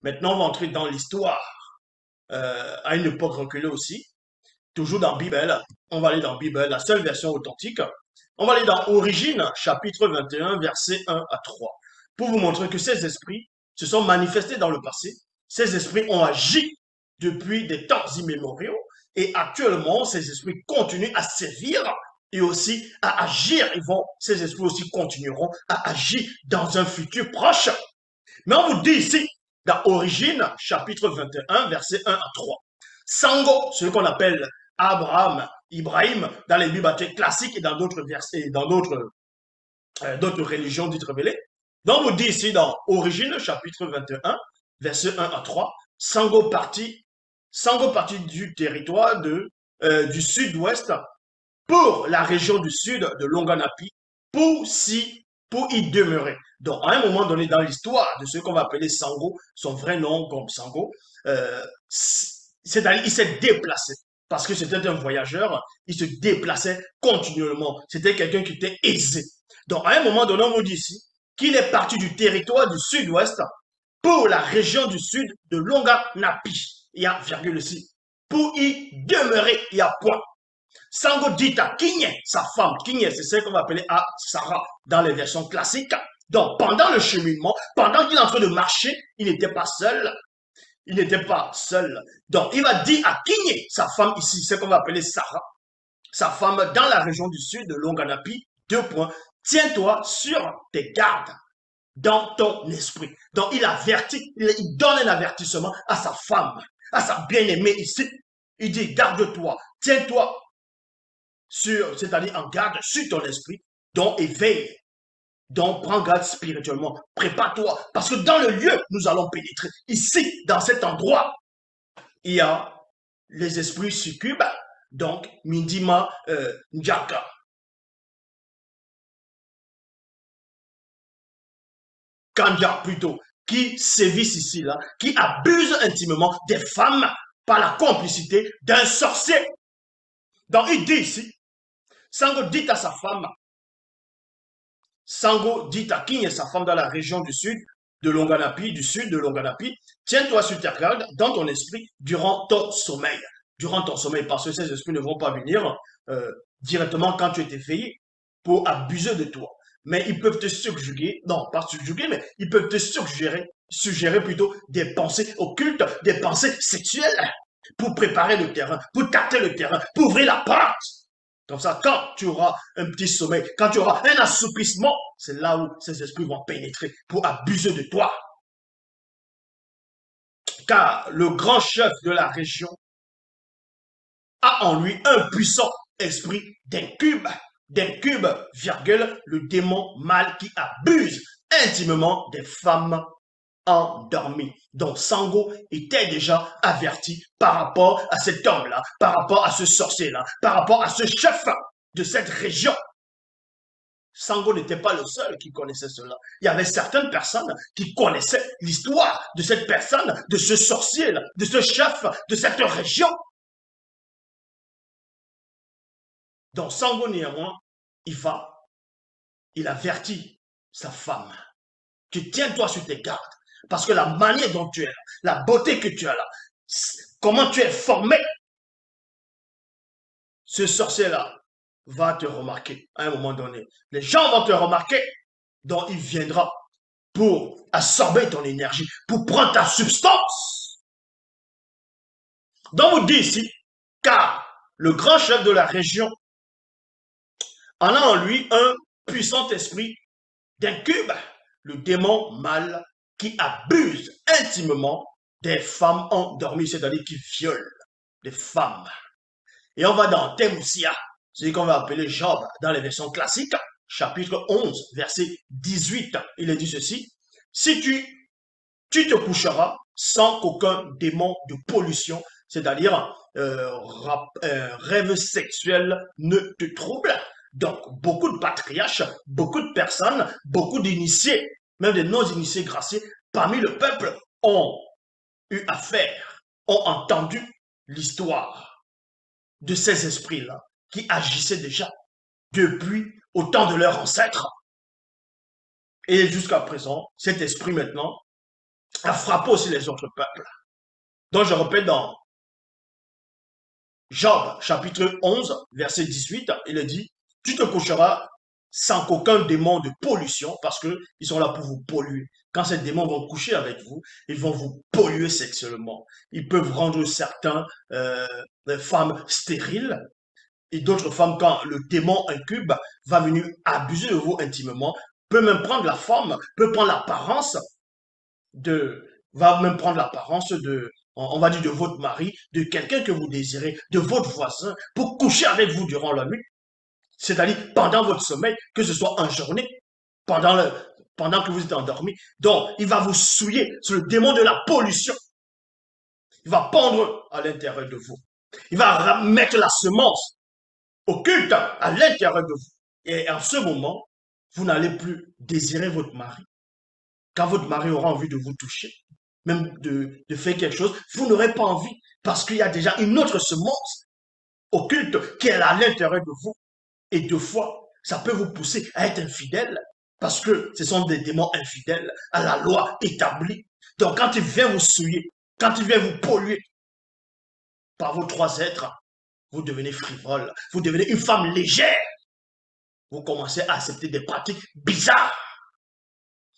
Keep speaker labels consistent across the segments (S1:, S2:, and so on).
S1: Maintenant, on va entrer dans l'histoire, à une époque reculée aussi. Toujours dans Bible, on va aller dans Bible, la seule version authentique. On va aller dans Origine, chapitre 21, versets 1 à 3, pour vous montrer que ces esprits se sont manifestés dans le passé. Ces esprits ont agi depuis des temps immémoriaux et actuellement, ces esprits continuent à sévir et aussi à agir. Ces esprits aussi continueront à agir dans un futur proche. Mais on vous dit ici, dans Origine, chapitre 21, versets 1 à 3, Sango, ce qu'on appelle Abraham, Ibrahim, dans les Bibles classiques et dans d'autres versets, dans d'autres religions dites révélées. Donc, on vous dit ici, dans Origine, chapitre 21, versets 1 à 3, Sango parti du territoire du sud-ouest pour la région du sud de Longanapi pour, pour y demeurer. Donc, à un moment donné dans l'histoire de ce qu'on va appeler Sango, son vrai nom comme Sango, c'est-à-dire il s'est déplacé parce que c'était un voyageur, il se déplaçait continuellement. C'était quelqu'un qui était aisé. Donc, à un moment donné, on nous dit ici qu'il est parti du territoire du sud-ouest pour la région du sud de Longanapi. Il y a virgule ici. Pour y demeurer, il y a point. Sango dit à Kinyé, sa femme, Kinyé, c'est celle qu'on va appeler à Sarah dans les versions classiques. Donc, pendant le cheminement, pendant qu'il est en train de marcher, il n'était pas seul. Il n'était pas seul. Donc, il va dire à Kinyé, sa femme ici, c'est qu'on va appeler Sarah, sa femme dans la région du sud de Longanapi, deux points, tiens-toi sur tes gardes dans ton esprit. Donc, il avertit, il donne un avertissement à sa femme, à sa bien-aimée ici. Il dit, garde-toi, tiens-toi c'est-à-dire en garde sur ton esprit, donc éveille, donc prends garde spirituellement, prépare-toi, parce que dans le lieu, nous allons pénétrer. Ici, dans cet endroit, il y a les esprits succubes, donc Mindima Njaka, Kanja plutôt, qui sévissent ici, là, qui abusent intimement des femmes par la complicité d'un sorcier. Donc il dit ici, Sango dit à sa femme, Sango dit à King et sa femme dans la région du sud de Longanapi, du sud de Longanapi, tiens-toi sur ta garde dans ton esprit durant ton sommeil. Durant ton sommeil, parce que ces esprits ne vont pas venir directement quand tu es éveillé pour abuser de toi. Mais ils peuvent te subjuguer, non pas subjuguer, mais ils peuvent te suggérer plutôt des pensées occultes, des pensées sexuelles pour préparer le terrain, pour tâter le terrain, pour ouvrir la porte. Comme ça, quand tu auras un petit sommeil, quand tu auras un assouplissement, c'est là où ces esprits vont pénétrer pour abuser de toi. Car le grand chef de la région a en lui un puissant esprit d'incube, virgule, le démon mal qui abuse intimement des femmes endormies. Donc Sango était déjà averti par rapport à cet homme-là, par rapport à ce sorcier-là, par rapport à ce chef de cette région. Sango n'était pas le seul qui connaissait cela. Il y avait certaines personnes qui connaissaient l'histoire de cette personne, de ce sorcier-là, de ce chef de cette région. Donc Sango, néanmoins, il avertit sa femme. Tu tiens-toi sur tes gardes. Parce que la manière dont tu es là, la beauté que tu as là, comment tu es formé, ce sorcier-là va te remarquer à un moment donné. Les gens vont te remarquer, donc il viendra pour absorber ton énergie, pour prendre ta substance. Donc vous dit ici, car le grand chef de la région en a en lui un puissant esprit d'incube, le démon mal qui abuse intimement des femmes endormies, c'est-à-dire qui viole des femmes. Et on va dans Temoussia, ce qu'on va appeler Job dans les versions classiques, chapitre 11, verset 18. Il est dit ceci, si tu te coucheras sans qu'aucun démon de pollution, c'est-à-dire rêve sexuel, ne te trouble. Donc, beaucoup de patriarches, beaucoup de personnes, beaucoup d'initiés, même des non-initiés graciés, parmi le peuple, ont eu affaire, ont entendu l'histoire de ces esprits-là qui agissaient déjà depuis au temps de leurs ancêtres. Et jusqu'à présent, cet esprit maintenant à frapper aussi les autres peuples. Donc je répète dans Job, chapitre 11, verset 18, il est dit, tu te coucheras sans qu'aucun démon de pollution, parce qu'ils sont là pour vous polluer. Quand ces démons vont coucher avec vous, ils vont vous polluer sexuellement. Ils peuvent rendre certaines femmes stériles, et d'autres femmes, quand le démon incube va venir abuser de vous intimement, peut même prendre la forme, peut prendre l'apparence va même prendre l'apparence on va dire de votre mari, de quelqu'un que vous désirez, de votre voisin, pour coucher avec vous durant la nuit. C'est-à-dire pendant votre sommeil, que ce soit en journée, pendant que vous êtes endormi. Donc, il va vous souiller sur le démon de la pollution. Il va pondre à l'intérieur de vous. Il va mettre la semence occulte à l'intérieur de vous. Et en ce moment, vous n'allez plus désirer votre mari. Quand votre mari aura envie de vous toucher, même de faire quelque chose, vous n'aurez pas envie parce qu'il y a déjà une autre semence occulte qui est à l'intérieur de vous. Et deux fois, ça peut vous pousser à être infidèle parce que ce sont des démons infidèles à la loi établie. Donc quand il vient vous souiller, quand il vient vous polluer par vos trois êtres, vous devenez frivole, vous devenez une femme légère. Vous commencez à accepter des pratiques bizarres.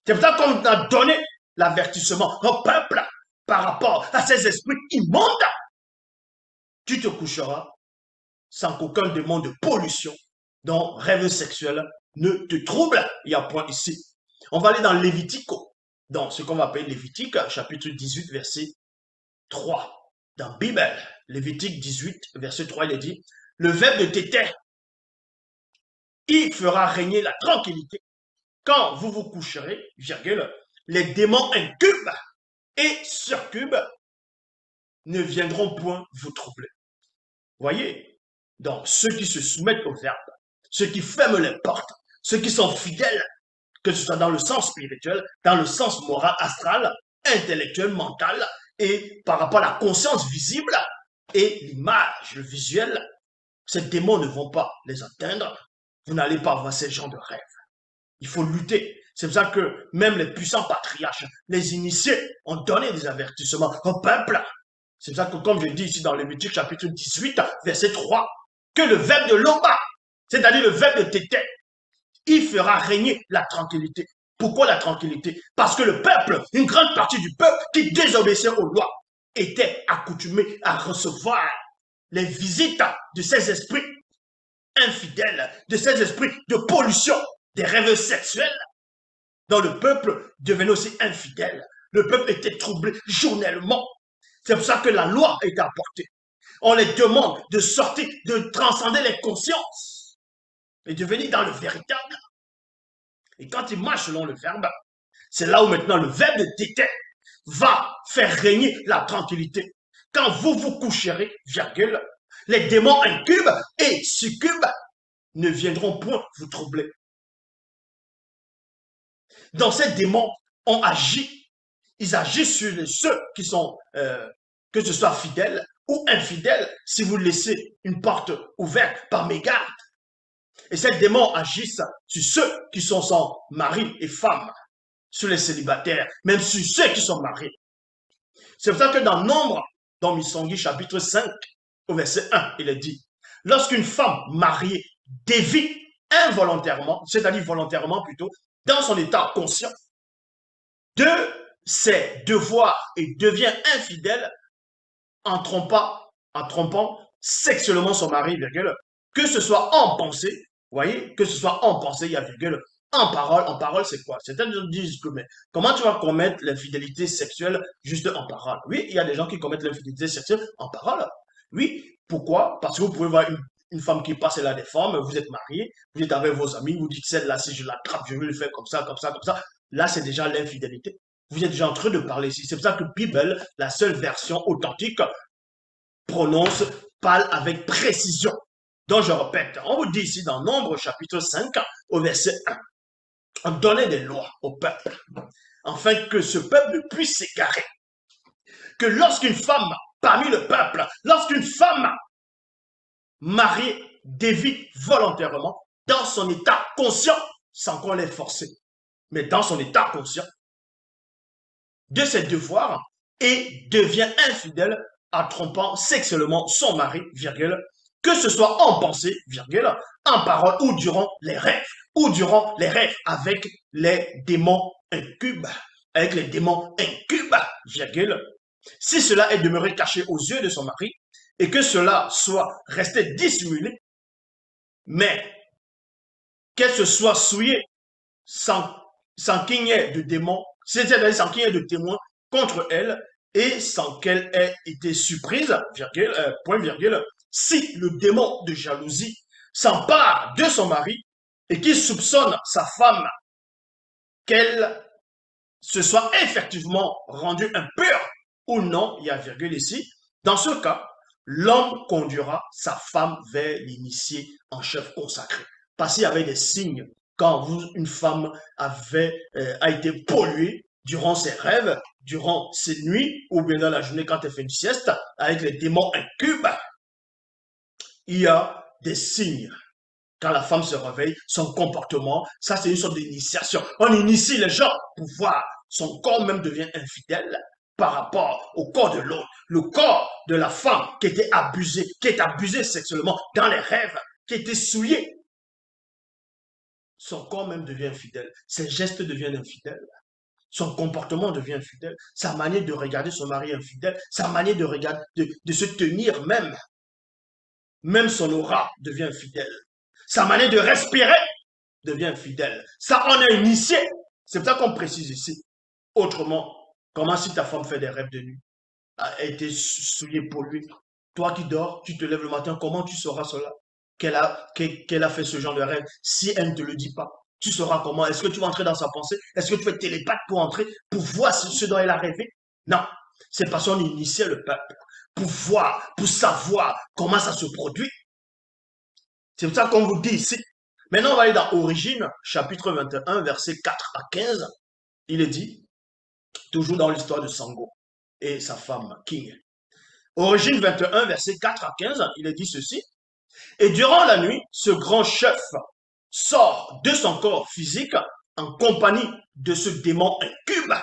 S1: C'est pour ça qu'on a donné l'avertissement au peuple par rapport à ces esprits immondes. Tu te coucheras sans qu'aucun démon de pollution, dont rêve sexuel, ne te trouble. Il y a point ici. On va aller dans Lévitico, dans ce qu'on va appeler Lévitique, chapitre 18, verset 3. Dans Bible, Lévitique 18, verset 3, il est dit, le verbe de téter, il fera régner la tranquillité. Quand vous vous coucherez, virgule, les démons incubes et surcubes ne viendront point vous troubler. Voyez, donc ceux qui se soumettent au verbe, ceux qui ferment les portes, ceux qui sont fidèles, que ce soit dans le sens spirituel, dans le sens moral, astral, intellectuel, mental, et par rapport à la conscience visible et l'image, le visuel, ces démons ne vont pas les atteindre. Vous n'allez pas avoir ces genres de rêves. Il faut lutter. C'est pour ça que même les puissants patriarches, les initiés, ont donné des avertissements au peuple. C'est pour ça que, comme je dis ici dans Lévitique chapitre 18, verset 3, que le verbe de l'Oma, c'est-à-dire le verbe de tété, il fera régner la tranquillité. Pourquoi la tranquillité? Parce que le peuple, une grande partie du peuple qui désobéissait aux lois, était accoutumé à recevoir les visites de ces esprits infidèles, de ces esprits de pollution, des rêves sexuels, dont le peuple devenait aussi infidèle. Le peuple était troublé journellement. C'est pour ça que la loi a été apportée. On les demande de sortir, de transcender les consciences et de venir dans le véritable. Et quand ils marchent selon le verbe, c'est là où maintenant le verbe de tété va faire régner la tranquillité. Quand vous vous coucherez, virgule, les démons incubes et succubes ne viendront point vous troubler. Donc ces démons ont agi. Ils agissent sur ceux qui sont, que ce soit fidèles ou infidèles, si vous laissez une porte ouverte par mégarde. Et ces démons agissent sur ceux qui sont sans mari et femme, sur les célibataires, même sur ceux qui sont mariés. C'est pour ça que dans Nombre, dans Misongui, chapitre 5, au verset 1, il est dit, lorsqu'une femme mariée dévie involontairement, c'est-à-dire volontairement plutôt, dans son état conscient, de ses devoirs et devient infidèle en trompant sexuellement son mari, virgule, que ce soit en pensée, vous voyez, que ce soit en pensée, il y a virgule, en parole c'est quoi? Certains disent que, mais comment tu vas commettre l'infidélité sexuelle juste en parole? Oui, il y a des gens qui commettent l'infidélité sexuelle en parole. Oui, pourquoi? Parce que vous pouvez voir une femme qui passe là des formes, vous êtes marié, vous êtes avec vos amis, vous dites celle-là, si je l'attrape, je vais le faire comme ça, comme ça, comme ça. Là, c'est déjà l'infidélité. Vous êtes déjà en train de parler ici. C'est pour ça que Bible, la seule version authentique, parle avec précision. Donc, je répète, on vous dit ici dans Nombre chapitre 5, au verset 1, on donnait des lois au peuple, afin que ce peuple ne puisse s'égarer. Que lorsqu'une femme, parmi le peuple, lorsqu'une femme mariée dévie volontairement, dans son état conscient, sans qu'on l'ait forcé, mais dans son état conscient, de ses devoirs et devient infidèle en trompant sexuellement son mari, virgule, que ce soit en pensée, virgule, en parole ou durant les rêves avec les démons incubes, virgule. Si cela est demeuré caché aux yeux de son mari et que cela soit resté dissimulé, mais qu'elle se soit souillée sans qu'il n'y ait de démons, c'est-à-dire sans qu'il y ait de témoins contre elle et sans qu'elle ait été surprise, virgule, point virgule, si le démon de jalousie s'empare de son mari et qu'il soupçonne sa femme qu'elle se soit effectivement rendue impure ou non, il y a virgule ici, dans ce cas, l'homme conduira sa femme vers l'initié en chef consacré. Parce qu'il y avait des signes quand une femme a été polluée durant ses rêves, durant ses nuits, ou bien dans la journée quand elle fait une sieste, avec les démons incubes, il y a des signes. Quand la femme se réveille, son comportement, ça c'est une sorte d'initiation. On initie les gens pour voir son corps même devient infidèle par rapport au corps de l'autre. Le corps de la femme qui était abusée, qui est abusée sexuellement dans les rêves, qui était souillé, son corps même devient infidèle. Ses gestes deviennent infidèles. Son comportement devient infidèle. Sa manière de regarder son mari infidèle. Sa manière de regarder, de se tenir même. Même son aura devient infidèle. Sa manière de respirer devient infidèle. Ça, on est initié. C'est pour ça qu'on précise ici. Autrement, comment si ta femme fait des rêves de nuit, a été souillée pour lui, toi qui dors, tu te lèves le matin, comment tu sauras cela? Qu'elle a fait ce genre de rêve si elle ne te le dit pas? Tu sauras comment? Est-ce que tu vas entrer dans sa pensée? Est-ce que tu fais télépathe pour entrer, pour voir ce dont elle a rêvé? Non. C'est parce qu'on initiait le peuple pour voir, pour savoir comment ça se produit. C'est pour ça qu'on vous dit ici. Maintenant, on va aller dans Origine, chapitre 21, versets 4 à 15. Il est dit, toujours dans l'histoire de Sango et sa femme, King. Origine 21, versets 4 à 15, il est dit ceci. Et durant la nuit, ce grand chef sort de son corps physique en compagnie de ce démon incube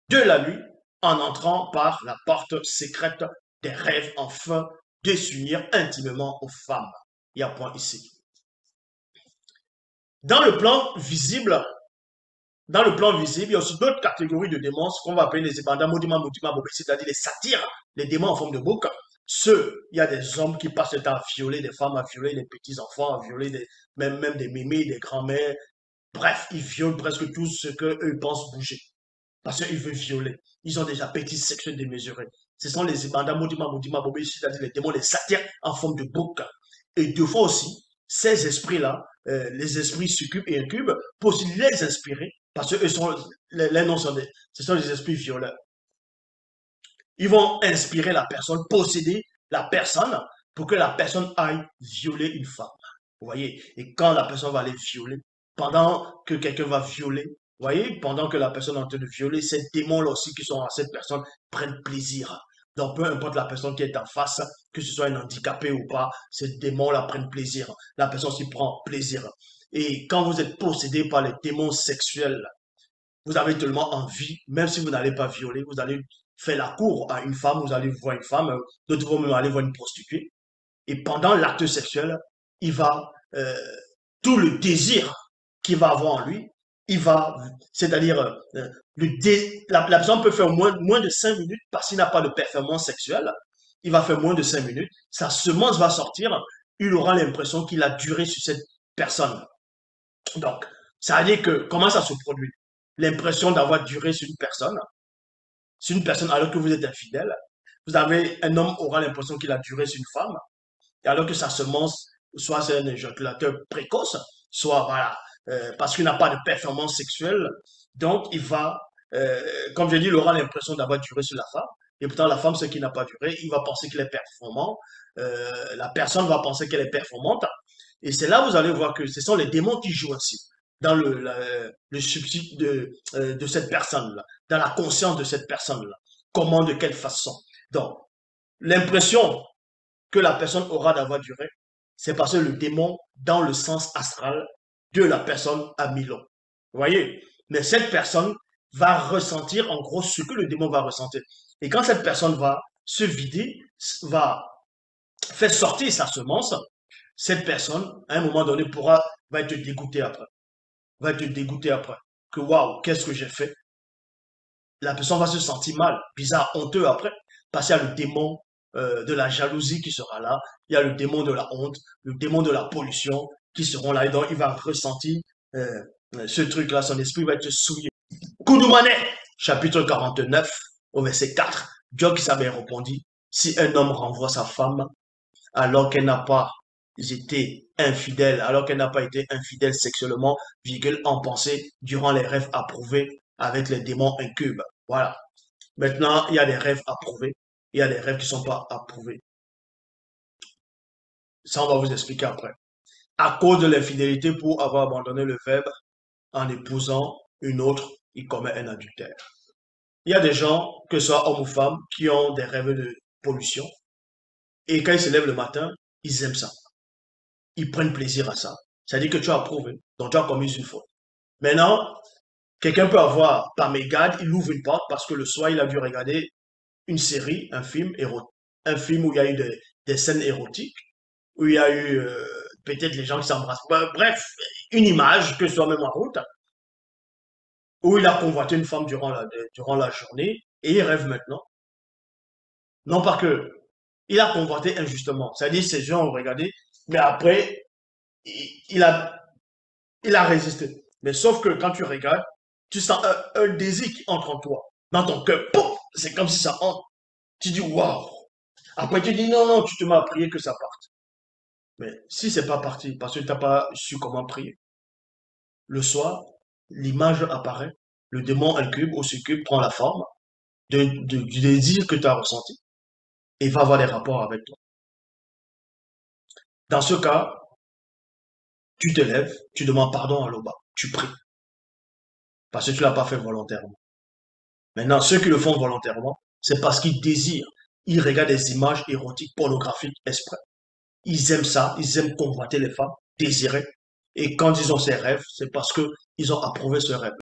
S1: de la nuit en entrant par la porte secrète des rêves afin de s'unir intimement aux femmes. Il y a un point ici. Dans le plan visible, il y a aussi d'autres catégories de démons, ce qu'on va appeler les ébandats, c'est-à-dire les satyres, les démons en forme de bouc. Il y a des hommes qui passent le temps à violer des femmes, à violer des petits-enfants, à violer même des mémés, des grands-mères. Bref, ils violent presque tout ce qu'eux pensent bouger. Parce qu'ils veulent violer. Ils ont des appétits sexuels démesurés. Ce sont les ébandats, c'est-à-dire les démons, les satyres en forme de bouc. Et deux fois aussi, ces esprits-là, les esprits succubes et incubes, peuvent aussi les inspirer, parce que les noms ce sont des esprits violeurs. Ils vont inspirer la personne, posséder la personne, pour que la personne aille violer une femme. Vous voyez? Et quand la personne va aller violer, pendant que quelqu'un va violer, vous voyez, pendant que la personne est en train de violer, ces démons-là aussi qui sont à cette personne prennent plaisir. Donc, peu importe la personne qui est en face, que ce soit un handicapé ou pas, ces démons-là prennent plaisir. La personne s'y prend plaisir. Et quand vous êtes possédé par les démons sexuels, vous avez tellement envie, même si vous n'allez pas violer, vous allez faire la cour à une femme, vous allez voir une femme, d'autres vont même aller voir une prostituée. Et pendant l'acte sexuel, il va, tout le désir qu'il va avoir en lui, il va, c'est-à-dire, la personne peut faire moins de 5 minutes parce qu'il n'a pas de performance sexuelle. Il va faire moins de 5 minutes. Sa semence va sortir. Il aura l'impression qu'il a duré sur cette personne. Donc, ça veut dire que, comment ça se produit? L'impression d'avoir duré sur une personne alors que vous êtes infidèle. Un homme aura l'impression qu'il a duré sur une femme, et alors que sa semence, soit c'est un éjaculateur précoce, soit voilà, parce qu'il n'a pas de performance sexuelle, donc il va, comme je dis, il aura l'impression d'avoir duré sur la femme, et pourtant la femme, ce qui n'a pas duré, il va penser qu'il est performant, la personne va penser qu'elle est performante, et c'est là où vous allez voir que ce sont les démons qui jouent ainsi dans le subside de cette personne-là, dans la conscience de cette personne-là. Comment, de quelle façon. Donc, l'impression que la personne aura d'avoir duré, c'est parce que le démon, dans le sens astral de la personne, a mis long. Vous voyez? Mais cette personne va ressentir en gros ce que le démon va ressentir. Et quand cette personne va se vider, va faire sortir sa semence, cette personne, à un moment donné, va être dégoûtée après. Va être dégoûtée après. Que waouh, qu'est-ce que j'ai fait? La personne va se sentir mal, bizarre, honteux après, parce qu'il y a le démon de la jalousie qui sera là, il y a le démon de la honte, le démon de la pollution qui seront là, et donc il va ressentir euh, ce truc-là, son esprit va être souillé. Koudoumane, chapitre 49, au verset 4, Dieu qui savait répondit, si un homme renvoie sa femme alors qu'elle n'a pas été infidèle, alors qu'elle n'a pas été infidèle sexuellement, virgule, en pensée, durant les rêves approuvés avec les démons incubes. Voilà. Maintenant, il y a des rêves approuvés, il y a des rêves qui ne sont pas approuvés. Ça, on va vous expliquer après. À cause de l'infidélité, pour avoir abandonné le verbe en épousant une autre, il commet un adultère. Il y a des gens, que ce soit hommes ou femmes, qui ont des rêves de pollution. Et quand ils se lèvent le matin, ils aiment ça. Ils prennent plaisir à ça. C'est-à-dire que tu as approuvé, donc tu as commis une faute. Maintenant, quelqu'un peut avoir, par mégade, il ouvre une porte parce que le soir, il a dû regarder une série, un film érotique, un film où il y a eu des scènes érotiques, où il y a eu peut-être les gens qui s'embrassent. Bref, une image, que ce soit même en route, où il a convoité une femme durant la journée et il rêve maintenant. Non pas que il a convoité injustement, c'est-à-dire ces gens ont regardé, mais après, il a, il a résisté. Mais sauf que quand tu regardes, tu sens un désir qui entre en toi, dans ton cœur. C'est comme si ça entre. Tu dis waouh. Après, tu dis non, non, tu te mets à prier que ça parte. Mais si c'est pas parti, parce que tu n'as pas su comment prier, le soir, l'image apparaît, le démon incube ou succube prend la forme du désir que tu as ressenti et va avoir des rapports avec toi. Dans ce cas, tu te lèves, tu demandes pardon à l'Oba, tu pries, parce que tu ne l'as pas fait volontairement. Maintenant, ceux qui le font volontairement, c'est parce qu'ils désirent. Ils regardent des images érotiques, pornographiques exprès. Ils aiment ça, ils aiment convoiter les femmes, désirer. Et quand ils ont ces rêves, c'est parce qu'ils ont approuvé ce rêve.